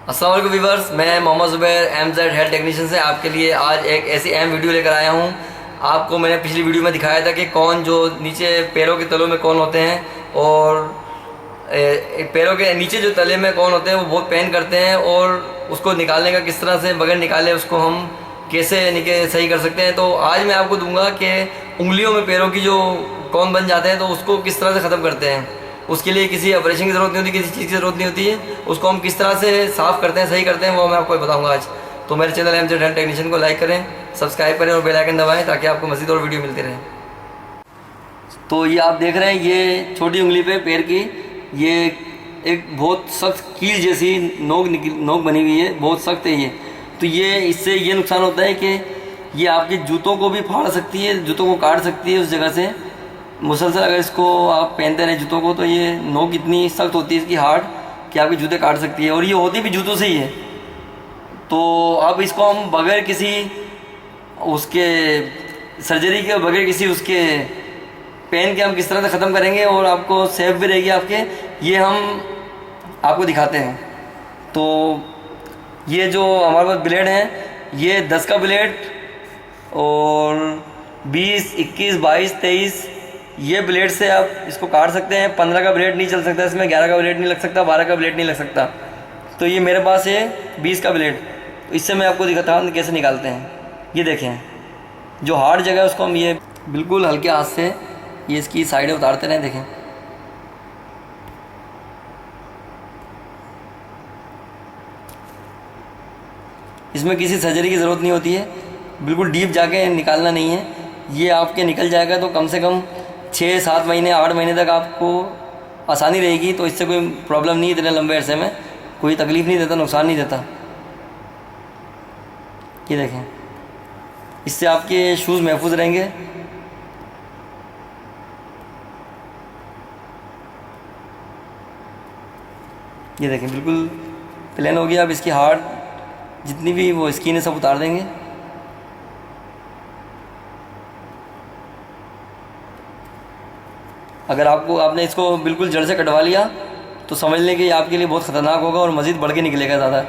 अस्सलाम वालेकुम व्यूअर्स, मैं Mohammad Zubair MZ health technician से आपके लिए आज एक ऐसी अहम वीडियो लेकर आया हूँ। आपको मैंने पिछली वीडियो में दिखाया था कि कौन जो नीचे पैरों के तलों में कौन होते हैं और पैरों के नीचे जो तले में कौन होते हैं वो बहुत पेन करते हैं, और उसको निकालने का किस तरह से बगैर निकाले उसको हम कैसे सही कर सकते हैं। तो आज मैं आपको दूंगा कि उंगलियों में पैरों की जो कौन बन जाते हैं तो उसको किस तरह से ख़त्म करते हैं। उसके लिए किसी ऑपरेशन की ज़रूरत नहीं होती, किसी चीज़ की ज़रूरत नहीं होती है। उसको हम किस तरह से साफ़ करते हैं, सही करते हैं, वो मैं आपको बताऊंगा आज। तो मेरे चैनल MZ हेल्थ टेक्नीशियन को लाइक करें, सब्सक्राइब करें और बेल आइकन दबाएं ताकि आपको मज़ीद और वीडियो मिलती रहे। तो ये आप देख रहे हैं, ये छोटी उंगली पे पैर की ये एक बहुत सख्त कील जैसी नोक बनी हुई है, बहुत सख्त है ये। तो ये इससे ये नुकसान होता है कि ये आपके जूतों को भी फाड़ सकती है, जूतों को काट सकती है उस जगह से। मुसलसल अगर इसको आप पहनते रहे जूतों को तो ये नोक इतनी सख्त होती है इसकी हार्ड कि आपके जूते काट सकती है, और ये होती भी जूतों से ही है। तो अब इसको हम बगैर किसी उसके सर्जरी के, बगैर किसी उसके पेन के हम किस तरह से ख़त्म करेंगे और आपको सेफ भी रहेगी आपके, ये हम आपको दिखाते हैं। तो ये जो हमारे पास ब्लेड हैं, ये 10 का ब्लेड और 20, 21, 22, 23 ये ब्लेड से आप इसको काट सकते हैं। 15 का ब्लेड नहीं चल सकता इसमें, 11 का ब्लेड नहीं लग सकता, 12 का ब्लेड नहीं लग सकता। तो ये मेरे पास है 20 का ब्लेड, तो इससे मैं आपको दिखाता हूँ कैसे निकालते हैं। ये देखें, जो हार्ड जगह है उसको हम ये बिल्कुल हल्के हाथ से ये इसकी साइडें उतारते रहें। देखें, इसमें किसी सर्जरी की ज़रूरत नहीं होती है, बिल्कुल डीप जाके निकालना नहीं है। ये आपके निकल जाएगा तो कम से कम 6, 7 महीने, 8 महीने तक आपको आसानी रहेगी। तो इससे कोई प्रॉब्लम नहीं है, इतने लंबे अरसे में कोई तकलीफ़ नहीं देता, नुकसान नहीं देता। ये देखें, इससे आपके शूज़ महफूज रहेंगे। ये देखें, बिल्कुल प्लेन हो गया। अब इसकी हार्ड जितनी भी वो स्किन है सब उतार देंगे। अगर आपने इसको बिल्कुल जड़ से कटवा लिया तो समझ लें कि ये आपके लिए बहुत ख़तरनाक होगा और मज़ीद बढ़ के निकलेगा ज़्यादा,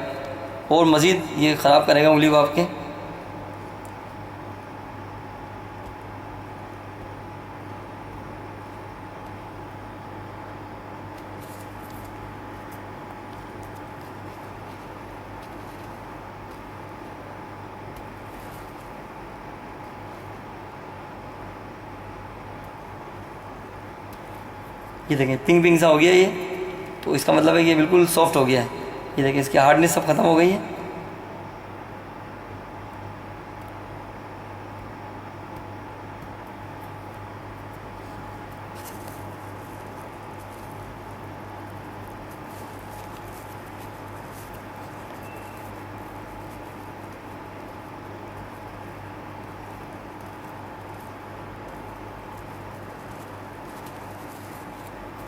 और मज़ीद ये ख़राब करेगा उंगली को आपके। ये देखें, पिंक पिंक सा हो गया ये, तो इसका मतलब है कि ये बिल्कुल सॉफ्ट हो गया है। ये देखें, इसकी हार्डनेस सब ख़त्म हो गई है।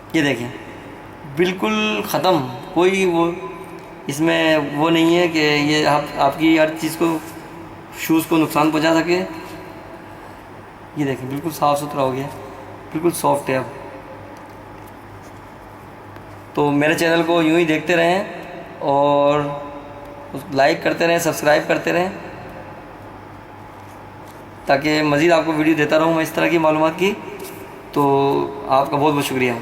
ये देखें, बिल्कुल ख़त्म, कोई वो इसमें वो नहीं है कि ये आपकी हर चीज़ को, शूज़ को नुकसान पहुंचा सके। ये देखें, बिल्कुल साफ़ सुथरा हो गया, बिल्कुल सॉफ्ट है अब। तो मेरे चैनल को यूं ही देखते रहें और लाइक करते रहें, सब्सक्राइब करते रहें, ताकि मज़ीद आपको वीडियो देता रहूँ मैं इस तरह की मालूमात की। तो आपका बहुत बहुत शुक्रिया।